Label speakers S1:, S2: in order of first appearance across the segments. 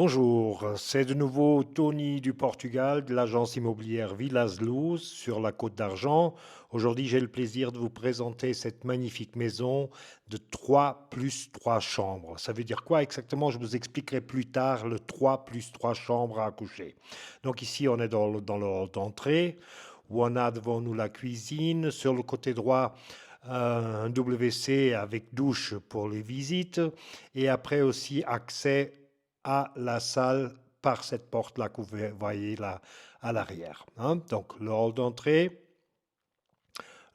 S1: Bonjour, c'est de nouveau Tony du Portugal de l'agence immobilière Villas Luz sur la Côte d'Argent. Aujourd'hui, j'ai le plaisir de vous présenter cette magnifique maison de 3 plus 3 chambres. Ça veut dire quoi exactement? Je vous expliquerai plus tard le 3 plus 3 chambres à coucher. Donc ici, on est dans le hall d'entrée où on a devant nous la cuisine. Sur le côté droit, un WC avec douche pour les visites et après aussi accès à la salle par cette porte-là que vous voyez là à l'arrière, hein. Donc, le hall d'entrée.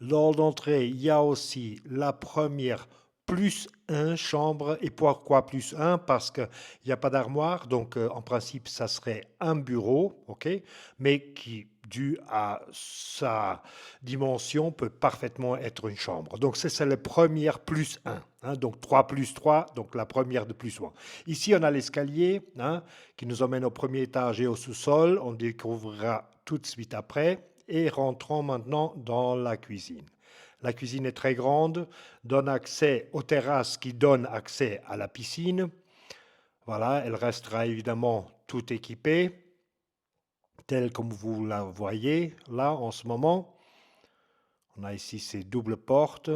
S1: Le hall d'entrée, il y a aussi la première plus un chambre. Et pourquoi plus un? Parce qu'il n'y a pas d'armoire. Donc, en principe, ça serait un bureau, ok, mais qui, dû à sa dimension, peut parfaitement être une chambre. Donc, c'est la première plus un, hein. Donc, 3 plus 3, donc la première de plus 1. Ici, on a l'escalier, hein, qui nous emmène au premier étage et au sous-sol. On découvrira tout de suite après. Et rentrons maintenant dans la cuisine. La cuisine est très grande, donne accès aux terrasses qui donnent accès à la piscine. Voilà, elle restera évidemment tout équipée, telle comme vous la voyez là en ce moment. On a ici ces doubles portes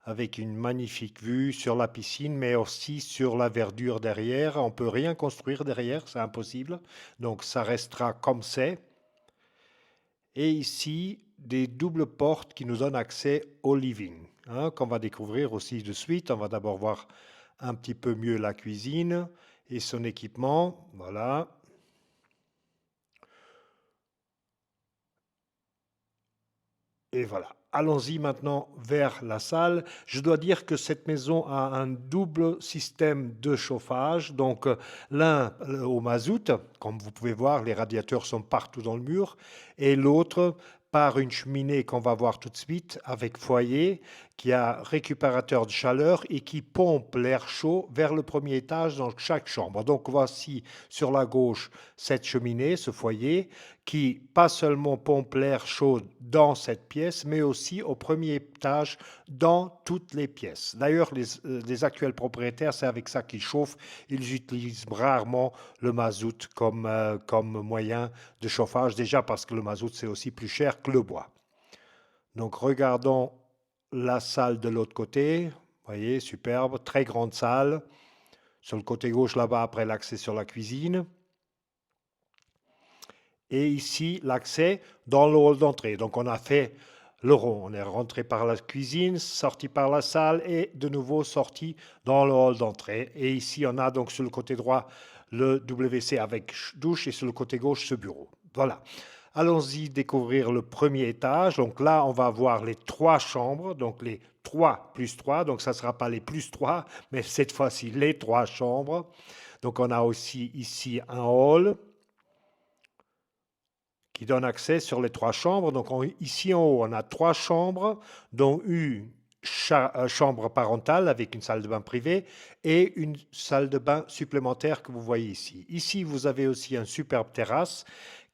S1: avec une magnifique vue sur la piscine, mais aussi sur la verdure derrière. On ne peut rien construire derrière, c'est impossible. Donc ça restera comme c'est. Et ici, des doubles portes qui nous donnent accès au living, hein, qu'on va découvrir aussi de suite. On va d'abord voir un petit peu mieux la cuisine et son équipement. Voilà. Et voilà. Allons-y maintenant vers la salle. Je dois dire que cette maison a un double système de chauffage. Donc l'un au mazout, comme vous pouvez voir, les radiateurs sont partout dans le mur, et l'autre par une cheminée qu'on va voir tout de suite avec foyer qui a récupérateur de chaleur et qui pompe l'air chaud vers le premier étage dans chaque chambre. Donc voici sur la gauche cette cheminée, ce foyer, qui pas seulement pompe l'air chaud dans cette pièce, mais aussi au premier étage dans toutes les pièces. D'ailleurs, les actuels propriétaires, c'est avec ça qu'ils chauffent. Ils utilisent rarement le mazout comme moyen de chauffage, déjà parce que le mazout, c'est aussi plus cher que le bois. Donc, regardons la salle de l'autre côté. Vous voyez, superbe, très grande salle. Sur le côté gauche, là-bas, après l'accès sur la cuisine. Et ici, l'accès dans le hall d'entrée. Donc, on a fait le rond. On est rentré par la cuisine, sorti par la salle et de nouveau sorti dans le hall d'entrée. Et ici, on a donc sur le côté droit le WC avec douche et sur le côté gauche ce bureau. Voilà. Allons-y découvrir le premier étage. Donc là, on va voir les trois chambres, donc les 3 plus 3. Donc ça ne sera pas les plus 3, mais cette fois-ci les trois chambres. Donc on a aussi ici un hall qui donne accès sur les trois chambres. Donc ici en haut, on a trois chambres, dont une chambre parentale avec une salle de bain privée et une salle de bain supplémentaire que vous voyez ici. Ici, vous avez aussi une superbe terrasse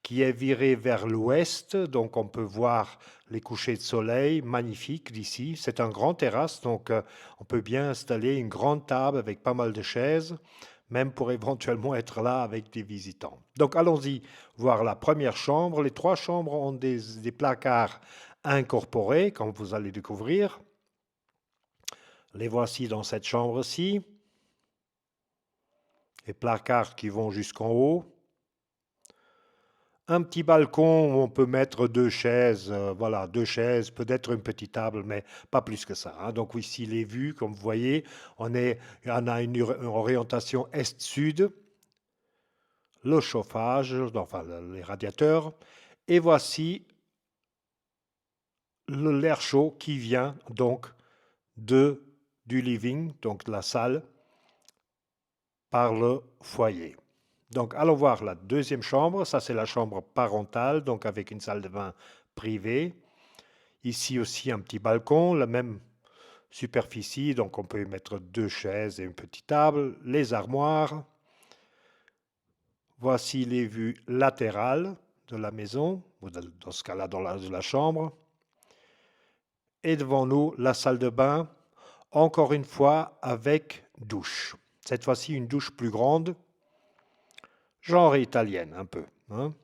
S1: qui est virée vers l'ouest, donc on peut voir les couchers de soleil magnifiques d'ici. C'est un grand terrasse, donc on peut bien installer une grande table avec pas mal de chaises, même pour éventuellement être là avec des visitants. Donc allons-y voir la première chambre. Les trois chambres ont des placards incorporés, comme vous allez découvrir. Les voici dans cette chambre-ci. Les placards qui vont jusqu'en haut. Un petit balcon où on peut mettre deux chaises, voilà, deux chaises, peut-être une petite table, mais pas plus que ça, hein. Donc ici, les vues, comme vous voyez, on a une orientation est-sud, le chauffage, enfin les radiateurs, et voici l'air chaud qui vient donc du living, donc de la salle, par le foyer. Donc, allons voir la deuxième chambre. Ça, c'est la chambre parentale, donc avec une salle de bain privée. Ici aussi, un petit balcon, la même superficie, donc on peut y mettre deux chaises et une petite table. Les armoires. Voici les vues latérales de la maison, ou dans ce cas-là, de la chambre. Et devant nous, la salle de bain, encore une fois avec douche. Cette fois-ci, une douche plus grande, genre italienne un peu, hein.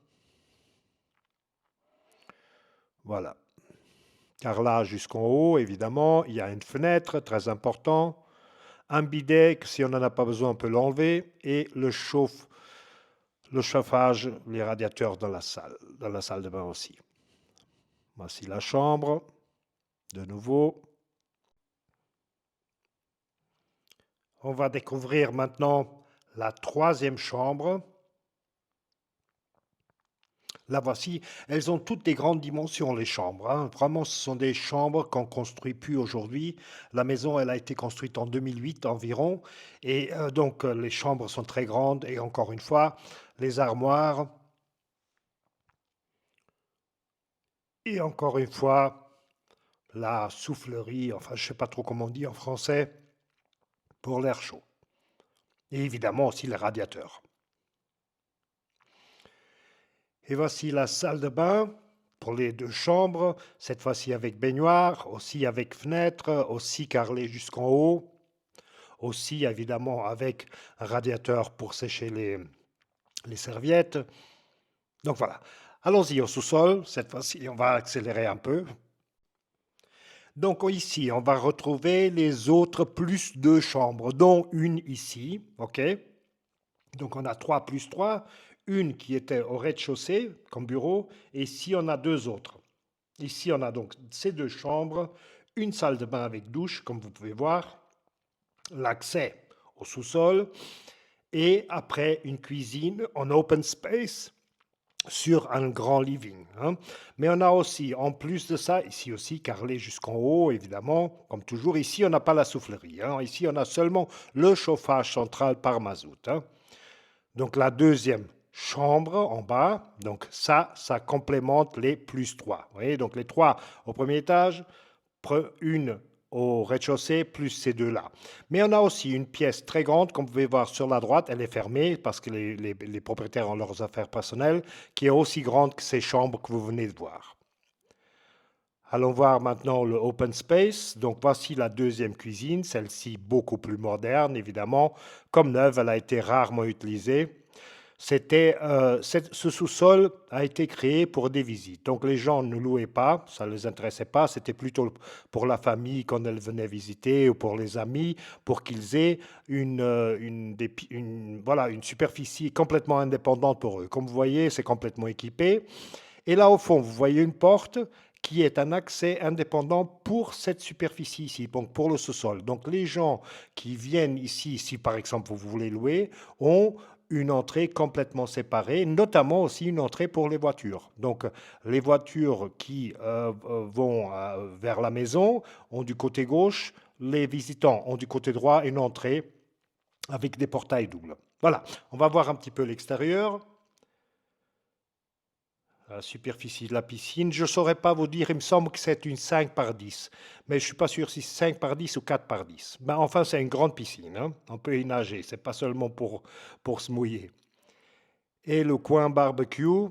S1: Voilà. Carrelage jusqu'en haut, évidemment. Il y a une fenêtre, très important. Un bidet, que si on n'en a pas besoin, on peut l'enlever. Et le chauffage, les radiateurs dans la salle de bain aussi. Voici la chambre, de nouveau. On va découvrir maintenant la troisième chambre. Là, voici, elles ont toutes des grandes dimensions, les chambres, hein. Vraiment, ce sont des chambres qu'on construit plus aujourd'hui. La maison, elle a été construite en 2008 environ. Et donc, les chambres sont très grandes. Et encore une fois, les armoires. Et encore une fois, la soufflerie, enfin, je ne sais pas trop comment on dit en français, pour l'air chaud. Et évidemment aussi les radiateurs. Et voici la salle de bain pour les deux chambres, cette fois-ci avec baignoire, aussi avec fenêtre, aussi carrelée jusqu'en haut, aussi évidemment avec un radiateur pour sécher les serviettes. Donc voilà. Allons-y au sous-sol. Cette fois-ci, on va accélérer un peu. Donc ici, on va retrouver les autres plus deux chambres, dont une ici. OK? Donc on a 3 plus 3, une qui était au rez-de-chaussée comme bureau, et ici on a deux autres. Ici on a donc ces deux chambres, une salle de bain avec douche, comme vous pouvez voir, l'accès au sous-sol, et après une cuisine en open space sur un grand living, hein. Mais on a aussi, en plus de ça, ici aussi, carrelé jusqu'en haut, évidemment, comme toujours. Ici, on n'a pas la soufflerie, hein. Ici, on a seulement le chauffage central par mazout, hein. Donc la deuxième chambre en bas, donc ça complémente les plus 3. Vous voyez, donc les 3 au premier étage, une au rez-de-chaussée, plus ces deux-là. Mais on a aussi une pièce très grande, comme vous pouvez voir sur la droite, elle est fermée parce que les propriétaires ont leurs affaires personnelles, qui est aussi grande que ces chambres que vous venez de voir. Allons voir maintenant le open space. Donc voici la deuxième cuisine, celle-ci beaucoup plus moderne, évidemment. Comme neuve, elle a été rarement utilisée. Ce sous-sol a été créé pour des visites. Donc les gens ne louaient pas, ça ne les intéressait pas. C'était plutôt pour la famille quand elle venait visiter ou pour les amis, pour qu'ils aient voilà, une superficie complètement indépendante pour eux. Comme vous voyez, c'est complètement équipé. Et là, au fond, vous voyez une porte qui est un accès indépendant pour cette superficie ici, donc pour le sous-sol. Donc les gens qui viennent ici, si par exemple vous voulez louer, ont une entrée complètement séparée, notamment aussi une entrée pour les voitures. Donc les voitures qui vont vers la maison ont du côté gauche, les visitants ont du côté droit une entrée avec des portails doubles. Voilà, on va voir un petit peu l'extérieur. La superficie de la piscine, je ne saurais pas vous dire, il me semble que c'est une 5 par 10, mais je ne suis pas sûr si c'est 5 par 10 ou 4 par 10. Ben, enfin, c'est une grande piscine, hein. On peut y nager, c'est pas seulement pour se mouiller. Et le coin barbecue,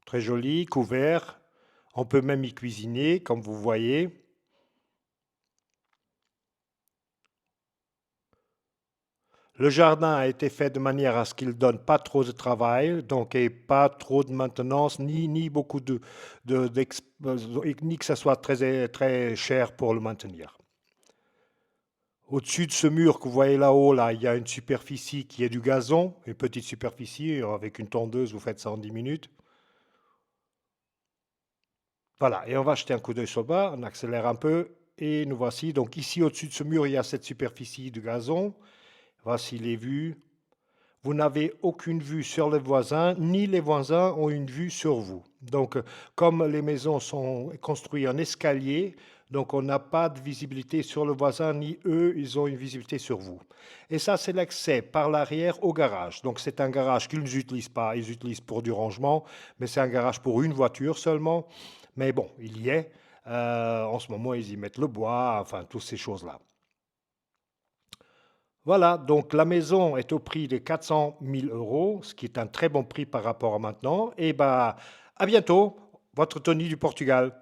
S1: très joli, couvert. On peut même y cuisiner, comme vous voyez. Le jardin a été fait de manière à ce qu'il ne donne pas trop de travail, donc et pas trop de maintenance, ni beaucoup ni que ce soit très, très cher pour le maintenir. Au-dessus de ce mur que vous voyez là-haut, là, il y a une superficie qui est du gazon, une petite superficie, avec une tondeuse, vous faites ça en 10 minutes. Voilà, et on va jeter un coup d'œil sur le bas, on accélère un peu, et nous voici. Donc ici, au-dessus de ce mur, il y a cette superficie de gazon. Voici les vues. Vous n'avez aucune vue sur les voisins, ni les voisins ont une vue sur vous. Donc, comme les maisons sont construites en escalier, donc on n'a pas de visibilité sur le voisin, ni eux, ils ont une visibilité sur vous. Et ça, c'est l'accès par l'arrière au garage. Donc, c'est un garage qu'ils n'utilisent pas, ils utilisent pour du rangement, mais c'est un garage pour une voiture seulement. Mais bon, il y est. En ce moment, ils y mettent le bois, enfin, toutes ces choses-là. Voilà, donc la maison est au prix de 400 000 euros, ce qui est un très bon prix par rapport à maintenant. Et bah, à bientôt, votre Tony du Portugal.